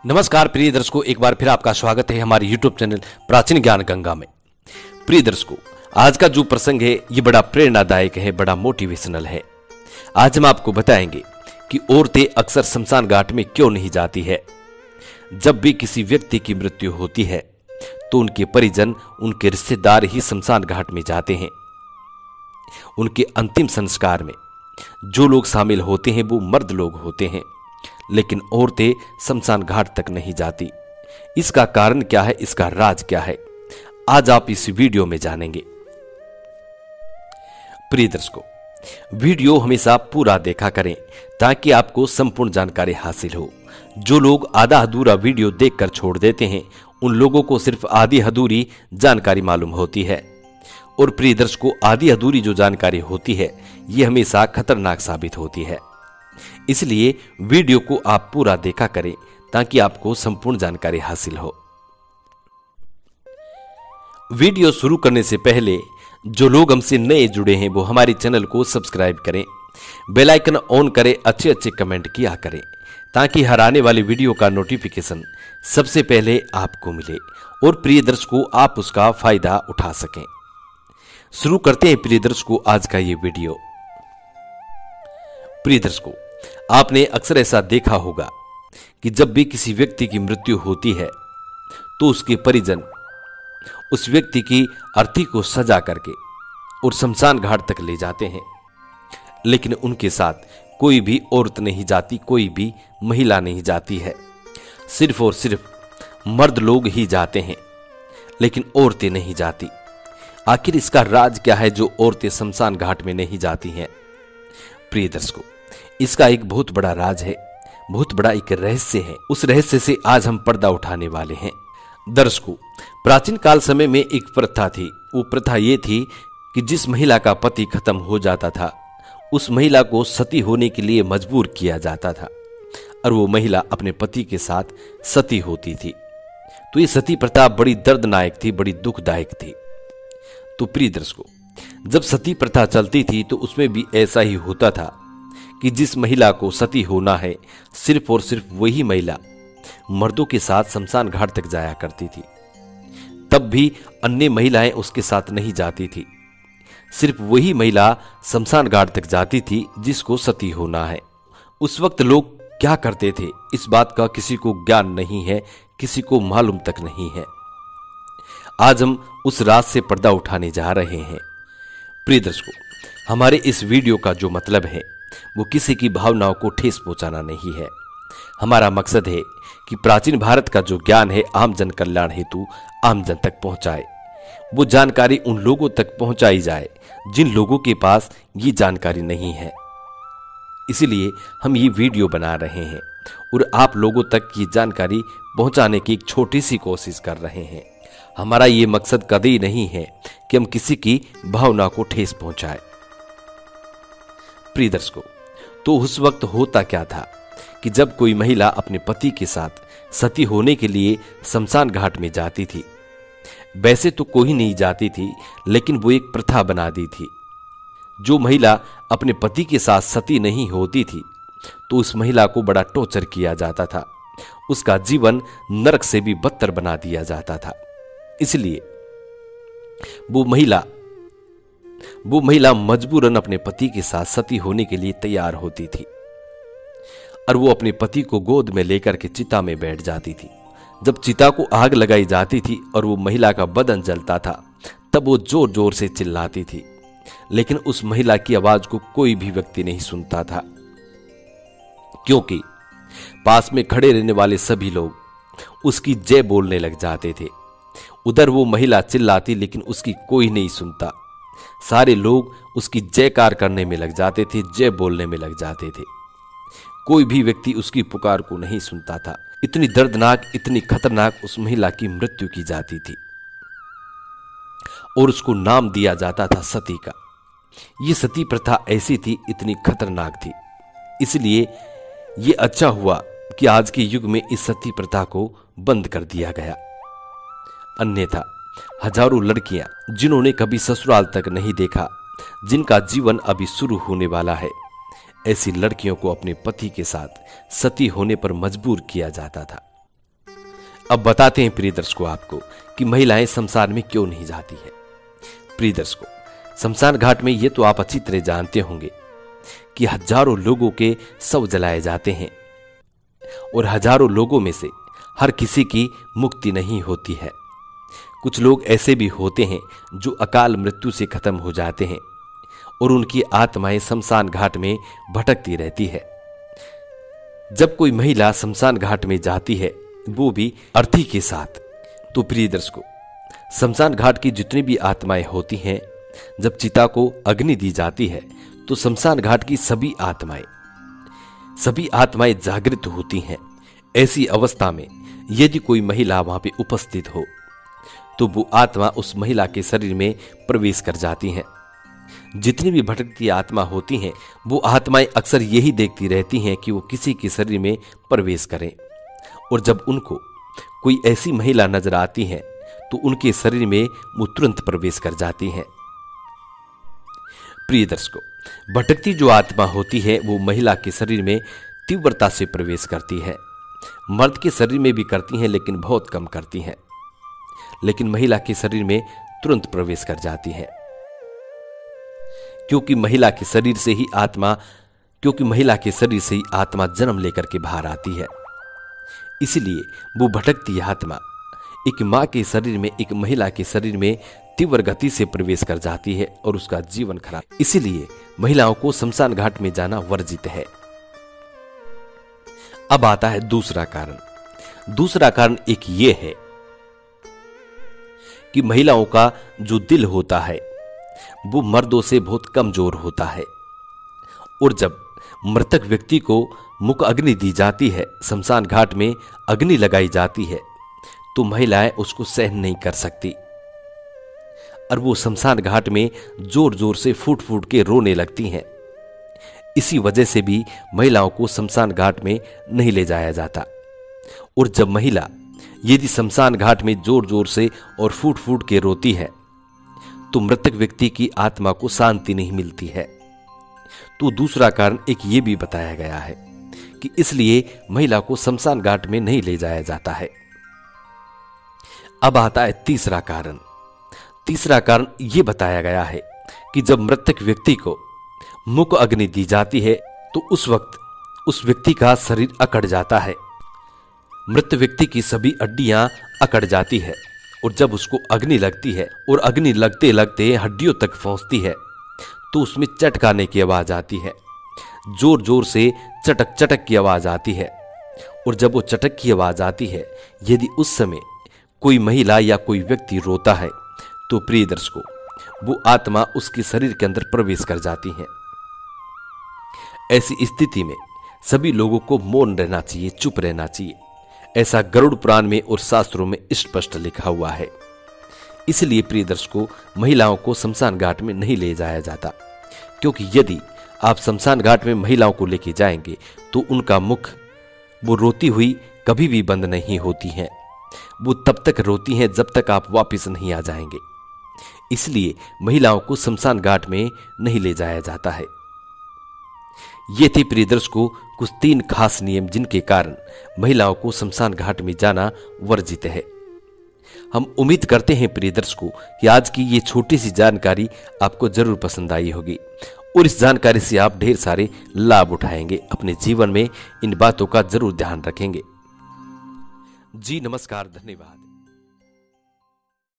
नमस्कार प्रिय दर्शकों, एक बार फिर आपका स्वागत है हमारे YouTube चैनल प्राचीन ज्ञान गंगा में। प्रिय दर्शकों, आज का जो प्रसंग है ये बड़ा प्रेरणादायक है, बड़ा मोटिवेशनल है। आज हम आपको बताएंगे कि औरतें अक्सर शमशान घाट में क्यों नहीं जाती है। जब भी किसी व्यक्ति की मृत्यु होती है तो उनके परिजन, उनके रिश्तेदार ही शमशान घाट में जाते हैं। उनके अंतिम संस्कार में जो लोग शामिल होते हैं वो मर्द लोग होते हैं, लेकिन औरतें शमशान घाट तक नहीं जाती। इसका कारण क्या है, इसका राज क्या है, आज आप इस वीडियो में जानेंगे। प्रिय दर्शकों, वीडियो हमेशा पूरा देखा करें ताकि आपको संपूर्ण जानकारी हासिल हो। जो लोग आधा अधूरा वीडियो देखकर छोड़ देते हैं उन लोगों को सिर्फ आधी अधूरी जानकारी मालूम होती है। और प्रिय दर्शकों, आधी अधूरी जो जानकारी होती है ये हमेशा खतरनाक साबित होती है। इसलिए वीडियो को आप पूरा देखा करें ताकि आपको संपूर्ण जानकारी हासिल हो। वीडियो शुरू करने से पहले जो लोग हमसे नए जुड़े हैं वो हमारे चैनल को सब्सक्राइब करें, बेल आइकन ऑन करें, अच्छे अच्छे कमेंट किया करें ताकि हर आने वाली वीडियो का नोटिफिकेशन सबसे पहले आपको मिले और प्रिय दर्शकों आप उसका फायदा उठा सकें। शुरू करते हैं प्रिय दर्शकों आज का ये वीडियो। प्रिय दर्शकों, आपने अक्सर ऐसा देखा होगा कि जब भी किसी व्यक्ति की मृत्यु होती है तो उसके परिजन उस व्यक्ति की अर्थी को सजा करके और शमशान घाट तक ले जाते हैं, लेकिन उनके साथ कोई भी औरत नहीं जाती, कोई भी महिला नहीं जाती है। सिर्फ और सिर्फ मर्द लोग ही जाते हैं, लेकिन औरतें नहीं जाती। आखिर इसका राज क्या है जो औरतें शमशान घाट में नहीं जाती हैं? प्रिय दर्शकों, इसका एक बहुत बड़ा राज है, बहुत बड़ा एक रहस्य है। उस रहस्य से आज हम पर्दा उठाने वाले हैं। दर्शकों, प्राचीन काल समय में एक प्रथा थी। वो प्रथा ये थी कि जिस महिला का पति खत्म हो जाता था उस महिला को सती होने के लिए मजबूर किया जाता था और वो महिला अपने पति के साथ सती होती थी। तो ये सती प्रथा बड़ी दर्दनायक थी, बड़ी दुखदायक थी। तो प्रिय दर्शकों, जब सती प्रथा चलती थी तो उसमें भी ऐसा ही होता था कि जिस महिला को सती होना है सिर्फ और सिर्फ वही महिला मर्दों के साथ शमशान घाट तक जाया करती थी। तब भी अन्य महिलाएं उसके साथ नहीं जाती थी। सिर्फ वही महिला शमशान घाट तक जाती थी जिसको सती होना है। उस वक्त लोग क्या करते थे इस बात का किसी को ज्ञान नहीं है, किसी को मालूम तक नहीं है। आज हम उस राज से पर्दा उठाने जा रहे हैं। प्रिय दर्शकों, हमारे इस वीडियो का जो मतलब है वो किसी की भावनाओं को ठेस पहुंचाना नहीं है। हमारा मकसद है कि प्राचीन भारत का जो ज्ञान है आम जन कल्याण हेतु आम जन तक पहुंचाए। वो जानकारी उन लोगों तक पहुंचाई जाए जिन लोगों के पास ये जानकारी नहीं है। इसीलिए हम ये वीडियो बना रहे हैं और आप लोगों तक ये जानकारी पहुंचाने की एक छोटी सी कोशिश कर रहे हैं। हमारा ये मकसद कभी नहीं है कि हम किसी की भावना को ठेस पहुंचाए। प्रिय दर्शकों, तो उस वक्त होता क्या था कि जब कोई महिला अपने पति के साथ सती होने के लिए शमशान घाट में जाती थी, वैसे तो कोई नहीं जाती थी, लेकिन वो एक प्रथा बना दी थी। जो महिला अपने पति के साथ सती नहीं होती थी तो उस महिला को बड़ा टॉर्चर किया जाता था, उसका जीवन नरक से भी बदतर बना दिया जाता था। इसलिए वो महिला मजबूरन अपने पति के साथ सती होने के लिए तैयार होती थी और वो अपने पति को गोद में लेकर के चिता में बैठ जाती थी। जब चिता को आग लगाई जाती थी और वो महिला का बदन जलता था तब वो जोर जोर से चिल्लाती थी, लेकिन उस महिला की आवाज को कोई भी व्यक्ति नहीं सुनता था, क्योंकि पास में खड़े रहने वाले सभी लोग उसकी जय बोलने लग जाते थे। उधर वो महिला चिल्लाती लेकिन उसकी कोई नहीं सुनता। सारे लोग उसकी जयकार करने में लग जाते थे, जय बोलने में लग जाते थे। कोई भी व्यक्ति उसकी पुकार को नहीं सुनता था। इतनी दर्दनाक, इतनी खतरनाक उस महिला की मृत्यु की जाती थी और उसको नाम दिया जाता था सती का। ये सती प्रथा ऐसी थी, इतनी खतरनाक थी। इसलिए ये अच्छा हुआ कि आज के युग में इस सती प्रथा को बंद कर दिया गया। अन्यथा हजारों लड़कियां जिन्होंने कभी ससुराल तक नहीं देखा, जिनका जीवन अभी शुरू होने वाला है, ऐसी लड़कियों को अपने पति के साथ सती होने पर मजबूर किया जाता था। अब बताते हैं प्रिय दर्शकों आपको कि महिलाएं शमशान में क्यों नहीं जाती है। प्रिय दर्शकों, शमशान घाट में ये तो आप अच्छी तरह जानते होंगे कि हजारों लोगों के शव जलाए जाते हैं और हजारों लोगों में से हर किसी की मुक्ति नहीं होती है। कुछ लोग ऐसे भी होते हैं जो अकाल मृत्यु से खत्म हो जाते हैं और उनकी आत्माएं शमशान घाट में भटकती रहती है। जब कोई महिला शमशान घाट में जाती है, वो भी अर्थी के साथ, तो प्रिय दर्शकों, शमशान घाट की जितनी भी आत्माएं होती हैं, जब चिता को अग्नि दी जाती है तो शमशान घाट की सभी आत्माएं जागृत होती हैं। ऐसी अवस्था में यदि कोई महिला वहां पे उपस्थित हो तो वो आत्मा उस महिला के शरीर में प्रवेश कर जाती हैं। जितनी भी भटकती आत्मा होती हैं, वो आत्माएं अक्सर यही देखती रहती हैं कि वो किसी के शरीर में प्रवेश करें, और जब उनको कोई ऐसी महिला नजर आती है तो उनके शरीर में वो तुरंत प्रवेश कर जाती हैं। प्रिय दर्शकों, भटकती जो आत्मा होती है वो महिला के शरीर में तीव्रता से प्रवेश करती है। मर्द के शरीर में भी करती हैं लेकिन बहुत कम करती हैं, लेकिन महिला के शरीर में तुरंत प्रवेश कर जाती है, क्योंकि महिला के शरीर से ही आत्मा जन्म लेकर के बाहर आती है। इसलिए वो भटकती आत्मा एक मां के शरीर में, एक महिला के शरीर में तीव्र गति से प्रवेश कर जाती है और उसका जीवन खराब। इसलिए महिलाओं को शमशान घाट में जाना वर्जित है। अब आता है दूसरा कारण। दूसरा कारण एक ये है कि महिलाओं का जो दिल होता है वो मर्दों से बहुत कमजोर होता है, और जब मृतक व्यक्ति को मुख अग्नि दी जाती है, शमशान घाट में अग्नि लगाई जाती है, तो महिलाएं उसको सहन नहीं कर सकती और वो शमशान घाट में जोर जोर से फूट फूट के रोने लगती हैं। इसी वजह से भी महिलाओं को शमशान घाट में नहीं ले जाया जाता। और जब महिला यदि शमशान घाट में जोर जोर से और फूट फूट के रोती है तो मृतक व्यक्ति की आत्मा को शांति नहीं मिलती है। तो दूसरा कारण एक ये भी बताया गया है कि इसलिए महिला को शमशान घाट में नहीं ले जाया जाता है। अब आता है तीसरा कारण। तीसरा कारण ये बताया गया है कि जब मृतक व्यक्ति को मुख अग्नि दी जाती है तो उस वक्त उस व्यक्ति का शरीर अकड़ जाता है। मृत व्यक्ति की सभी हड्डियां अकड़ जाती है, और जब उसको अग्नि लगती है और अग्नि लगते लगते हड्डियों तक पहुंचती है तो उसमें चटकाने की आवाज आती है, जोर जोर से चटक चटक की आवाज आती है। और जब वो चटक की आवाज आती है, यदि उस समय कोई महिला या कोई व्यक्ति रोता है तो प्रिय दर्शकों, वो आत्मा उसके शरीर के अंदर प्रवेश कर जाती है। ऐसी स्थिति में सभी लोगों को मौन रहना चाहिए, चुप रहना चाहिए। ऐसा गरुड़ पुराण में और शास्त्रों में स्पष्ट लिखा हुआ है। इसलिए प्रिय दर्शकों, महिलाओं को शमशान घाट में नहीं ले जाया जाता, क्योंकि यदि आप शमशान घाट में महिलाओं को लेके जाएंगे तो उनका मुख वो रोती हुई कभी भी बंद नहीं होती हैं। वो तब तक रोती हैं जब तक आप वापस नहीं आ जाएंगे। इसलिए महिलाओं को शमशान घाट में नहीं ले जाया जाता है। ये थे प्रिय दर्शकों कुछ 3 खास नियम जिनके कारण महिलाओं को शमशान घाट में जाना वर्जित है। हम उम्मीद करते हैं प्रिय दर्शकों कि आज की ये छोटी सी जानकारी आपको जरूर पसंद आई होगी और इस जानकारी से आप ढेर सारे लाभ उठाएंगे। अपने जीवन में इन बातों का जरूर ध्यान रखेंगे। जी नमस्कार, धन्यवाद।